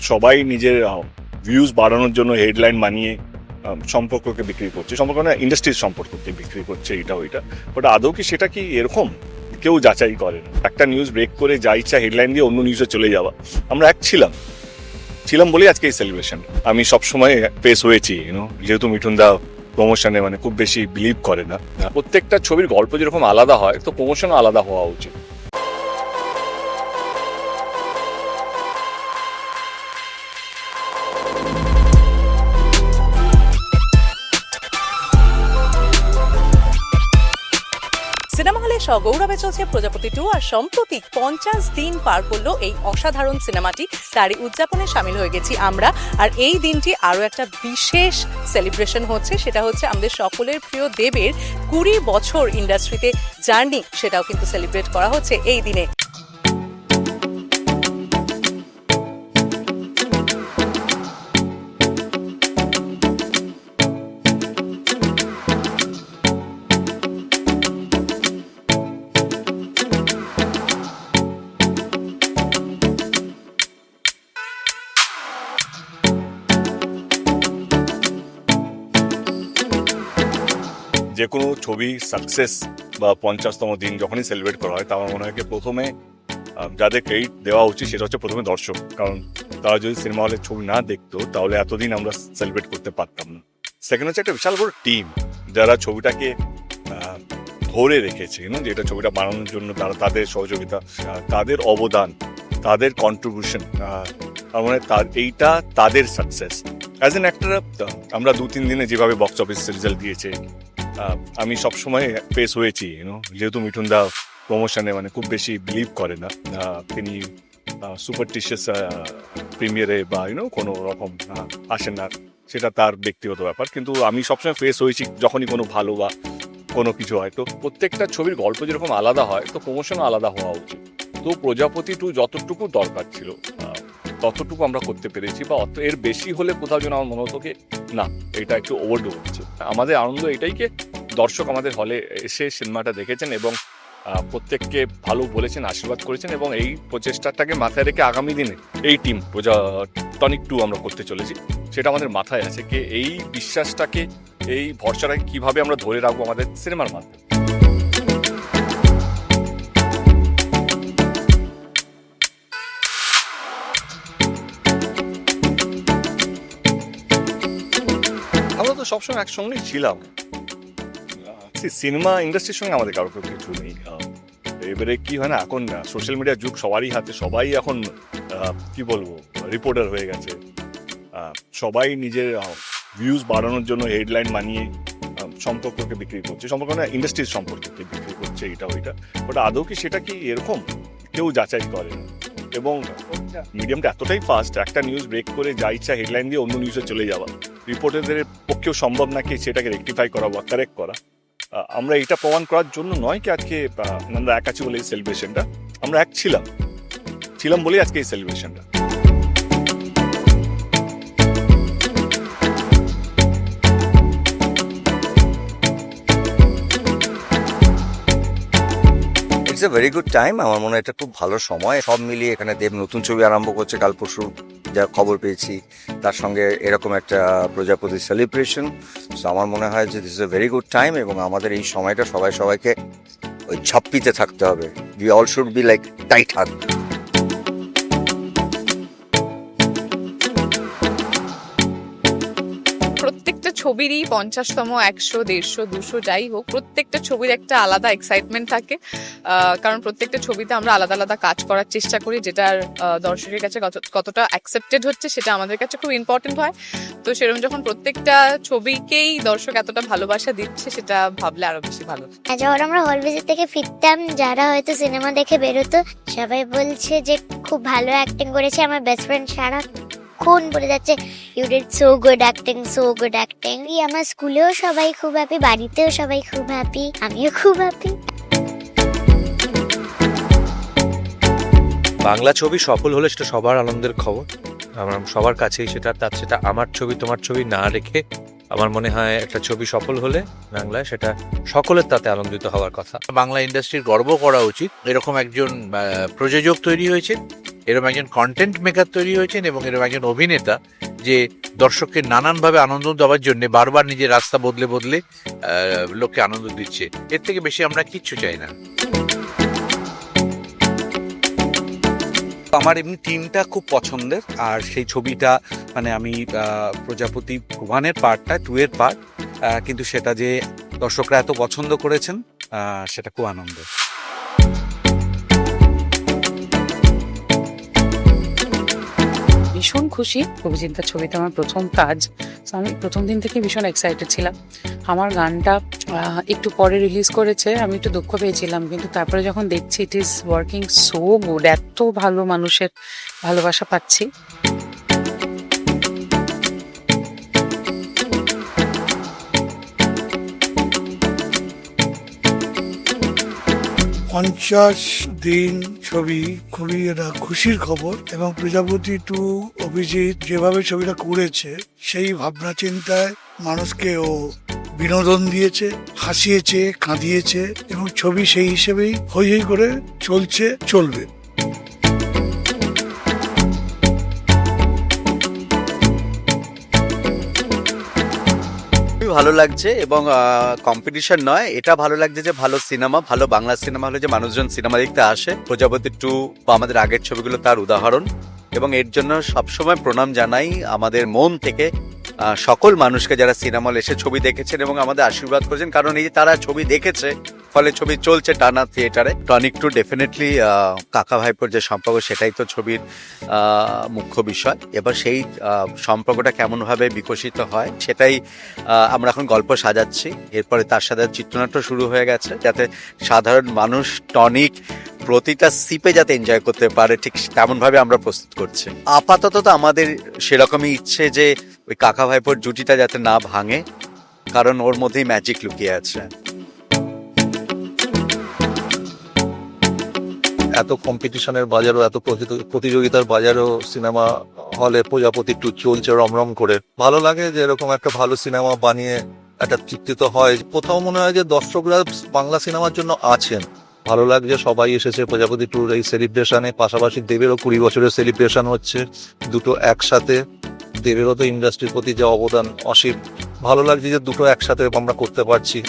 সবাই নিজের ভিউজ বাড়ানোর জন্য হেডলাইন বানিয়ে সম্পর্ককে বিক্রি করছে, সম্পর্ক না ইন্ডাস্ট্রির সম্পর্ককে বিক্রি করছে, এটা ওইটা। বাট আদৌ কি সেটা কি এরকম? কেউ যাচাই করে না। একটা নিউজ ব্রেক করে যা ইচ্ছা হেডলাইন দিয়ে অন্য নিউজে চলে যাওয়া। আমরা এক ছিলাম বলেই আজকে এই সেলিব্রেশন। আমি সবসময় ফেস হয়েছি যেহেতু মিঠুন দা প্রমোশনে খুব বেশি বিলিভ করে না। প্রত্যেকটা ছবির গল্প যেরকম আলাদা হয়, তো প্রমোশনও আলাদা হওয়া উচিত। সিনেমা হলে সগৌরবে চলছে প্রজাপতি 2 আর সম্প্রতি 50 দিন পার করলো এই অসাধারণ সিনেমাটি। তারই উদযাপনে সামিল হয়ে গেছি আমরা। আর এই দিনটি আরো একটা বিশেষ সেলিব্রেশন হচ্ছে, সেটা হচ্ছে আমাদের সকলের প্রিয় দেবের 20 বছর ইন্ডাস্ট্রিতে জার্নি, সেটাও কিন্তু সেলিব্রেট করা হচ্ছে এই দিনে। যে কোনো ছবি সাকসেস বা 50তম দিন যখনই সেলিব্রেট করা হয়, তা আমার মনে হয় প্রথমে যাদের ক্রেডিট দেওয়া উচিত সেটা হচ্ছে প্রথমে দর্শক। কারণ তারা যদি সিনেমা হলে ছবি না দেখতো তাহলে এতদিন আমরা সেলিব্রেট করতে পারতাম না। সেকেন্ড হচ্ছে একটা বিশাল বড় টিম যারা ছবিটাকে ধরে রেখেছে, যে এটা ছবিটা বানানোর জন্য তাদের সহযোগিতা, তাদের অবদান, তাদের কন্ট্রিবিউশন, মানে এইটা তাদের সাকসেস। অ্যাজ এন অ্যাক্টর আমরা 2-3 দিনে যেভাবে বক্স অফিস রেজাল্ট দিয়েছে, আমি সবসময় ফেস হয়েছি যেহেতু মিঠুন দা প্রমোশনে খুব বেশি বিলিভ করে না। তিনি সুপারস্টিশিয়াস প্রিমিয়ারে বা কোনো রকম আসেন না, সেটা তার ব্যক্তিগত ব্যাপার। কিন্তু আমি সবসময় ফেস হয়েছি যখনই কোনো ভালো বা কোনো কিছু হয়, তো প্রত্যেকটা ছবির গল্প যেরকম আলাদা হয়, তো প্রমোশনও আলাদা হওয়া উচিত। তো প্রজাপতি 2 যতটুকু দরকার ছিল ততটুকু আমরা করতে পেরেছি, বা এর বেশি হলে কোথাও যেন আমার মনে হতো না, এটা একটু ওভারডু হচ্ছে। আমাদের আনন্দ এটাই দর্শক আমাদের হলে এসে সিনেমাটা দেখেছেন এবং প্রত্যেককে ভালো বলেছেন, আশীর্বাদ করেছেন, এবং এই প্রচেষ্টাটাকে মাথায় রেখে আগামী দিনে এই টিম প্রজাটনিক 2 আমরা করতে চলেছি, সেটা আমাদের মাথায় আছে। এই বিশ্বাসটাকে, এই ভরসাটাকে কিভাবে আমরা ধরে রাখবো আমাদের সিনেমার মাধ্যমে। আমরা তো সবসময় একসঙ্গেই ছিলাম। সিনেমা ইন্ডাস্ট্রির সঙ্গে আমাদের কারো কিছু নেই। এবারে কি হয় না, এখন সোশ্যাল মিডিয়ার যুগ সবারই হাতে, সবাই এখন কি বলবো রিপোর্টার হয়ে গেছে। সবাই নিজের ভিউজ বাড়ানোর জন্য হেডলাইন বানিয়ে সম্পর্ককে বিক্রি করছে, সম্পর্ক না ইন্ডাস্ট্রির সম্পর্ককে বিক্রি করছে, এটা ওইটা। বাট আদৌ কি সেটা কি এরকম? কেউ যাচাই করে না। এবং মিডিয়ামটা এতটাই ফাস্ট, একটা নিউজ ব্রেক করে যা ইচ্ছা হেডলাইন দিয়ে অন্য নিউজে চলে যাওয়া, রিপোর্টারদের পক্ষেও সম্ভব নাকি সেটাকে রেকটিফাই করা বা কারেক্ট করা। আমরা এটা প্রমাণ করার জন্য নয় আজকে আমরা এক আছি বলে এই সেলিব্রেশনটা, আমরা এক ছিলাম বলেই আজকে এই সেলিব্রেশনটা। It's a very good time. আমার মনে হয় এটা খুব ভালো সময়। সব মিলিয়ে এখানে দেব নতুন ছবি আরম্ভ করছে কাল পরশু, যা খবর পেয়েছি, তার সঙ্গে এরকম একটা প্রজাপতি সেলিব্রেশন। সো আমার মনে হয় যে this is a very good time, এবং আমাদের এই সময়টা সবাইকে ওই ছাপ্পিতে থাকতে হবে। We all should be like tight hug. প্রত্যেকটা ছবিরই 50তম, 100, 150, 200 যাই হোক, প্রত্যেকটা ছবির একটা আলাদা এক্সাইটমেন্ট থাকে। কারণ প্রত্যেকটা ছবিতে আমরা আলাদা আলাদা কাজ করার চেষ্টা করি, যেটার দর্শকের কাছে কতটা অ্যাকসেপ্টেড হচ্ছে সেটা আমাদের কাছে খুব ইম্পর্টেন্ট হয়। তো সেরকম যখন প্রত্যেকটা ছবিকেই দর্শক এতটা ভালোবাসা দিচ্ছে, সেটা ভাবলে আরো বেশি ভালো। যখন আমরা হল ভিজিট থেকে ফিরতাম, যারা হয়তো সিনেমা দেখে বেরোতো, সবাই বলছে যে খুব ভালো অ্যাক্টিং করেছে। আমার বেস্ট ফ্রেন্ড সারাক্ষণ বলে যাচ্ছে you did so good acting, so good acting. আমার স্কুলেও সবাই খুব হ্যাপি, বাড়িতেও সবাই খুব হ্যাপি, আমিও খুব হ্যাপি। বাংলা ছবি সফল হলে সেটা সবার আনন্দের খবর, আমরা সবার কাছেই সেটা আমার ছবি তোমার ছবি না রেখে আমার মনে হয় একটা ছবি সফল হলে বাংলায় সেটা সকলের তাতে আনন্দিত হওয়ার কথা। বাংলা ইন্ডাস্ট্রির গর্ব করা উচিত, এরকম একজন প্রযোজক তৈরি হয়েছে এরকম একজন কন্টেন্ট মেকার তৈরি হয়েছেন এবং এরকম একজন অভিনেতা যে দর্শককে নানানভাবে আনন্দ দেওয়ার জন্য বারবার নিজের রাস্তা বদলে বদলে লোককে আনন্দ দিচ্ছে। এর থেকে বেশি আমরা কিচ্ছু চাই না। আমার এমনি টিমটা খুব পছন্দের, আর সেই ছবিটা মানে আমি প্রজাপতি 1-এর পার্টটা 2-এর পার্ট, কিন্তু সেটা যে দর্শকরা এত পছন্দ করেছেন সেটা খুব আনন্দের। ভীষণ খুশি। অভিজিৎদার ছবিতে আমার প্রথম কাজ, তো আমি প্রথম দিন থেকে ভীষণ এক্সাইটেড ছিলাম। আমার গানটা একটু পরে রিলিজ করেছে, আমি একটু দুঃখ পেয়েছিলাম, কিন্তু তারপরে যখন দেখছি it is working so good, এত ভালো মানুষের ভালোবাসা পাচ্ছি। পঞ্চাশ দিন ছবি খুবই একটা খুশির খবর, এবং প্রজাপতি 2 অভিজিৎ যেভাবে ছবিটা করেছে সেই ভাবনা চিন্তায় মানুষকে ও বিনোদন দিয়েছে, হাসিয়েছে, কাঁদিয়েছে, এবং ছবি সেই হিসেবেই হই হই করে চলবে। খুবই ভালো লাগছে, এবং কম্পিটিশন নয়, এটা ভালো লাগছে যে ভালো সিনেমা, ভালো বাংলা সিনেমা হলে যে মানুষজন সিনেমা দেখতে আসে। প্রজাপতি 2 বা আমাদের আগের ছবিগুলো তার উদাহরণ, এবং এর জন্য সবসময় প্রণাম জানাই আমাদের মন থেকে সকল মানুষকে যারা সিনেমা হলে এসে ছবি দেখেছেন এবং আমাদের আশীর্বাদ করেছেন, কারণ এই যে তারা ছবি দেখেছে ফলে ছবি চলছে টানা থিয়েটারে। টনিক 2 ডেফিনেটলি কাকা ভাইপোর যে সম্পর্ক সেটাই তো ছবির মুখ্য বিষয়। এবার সেই সম্পর্কটা কেমনভাবে বিকশিত হয় সেটাই আমরা এখন গল্প সাজাচ্ছি। এরপরে তার সাথে চিত্রনাট্য শুরু হয়ে গেছে, যাতে সাধারণ মানুষ টনিক প্রতিটা সিপে যাতে এনজয় করতে পারে, ঠিক তেমনভাবে আমরা প্রস্তুত করছি। আপাতত তো আমাদের সেরকমই ইচ্ছে যে ওই কাকা ভাইপোর জুটিটা যাতে না ভাঙে, কারণ ওর মধ্যেই ম্যাজিক লুকিয়ে আছে। এত কম্পিটিশনের বাজারও, এত প্রতিযোগিতার বাজারও সিনেমা হলে প্রজাপতি 2 চলছে রমরম করে। ভালো লাগে যে এরকম একটা ভালো সিনেমা বানিয়ে একটা তৃপ্তি তো হয়। কোথাও মনে হয় যে দর্শকরা বাংলা সিনেমার জন্য আছেন। ভালো লাগছে সবাই এসেছে প্রজাপতি 2 এই সেলিব্রেশনে। পাশাপাশি দেবেরও 20 বছরের সেলিব্রেশন হচ্ছে, দুটো একসাথে। দেবেরও তো ইন্ডাস্ট্রির প্রতি যে অবদান অসীম, ভালো লাগছে যে দুটো একসাথে আমরা করতে পারছি।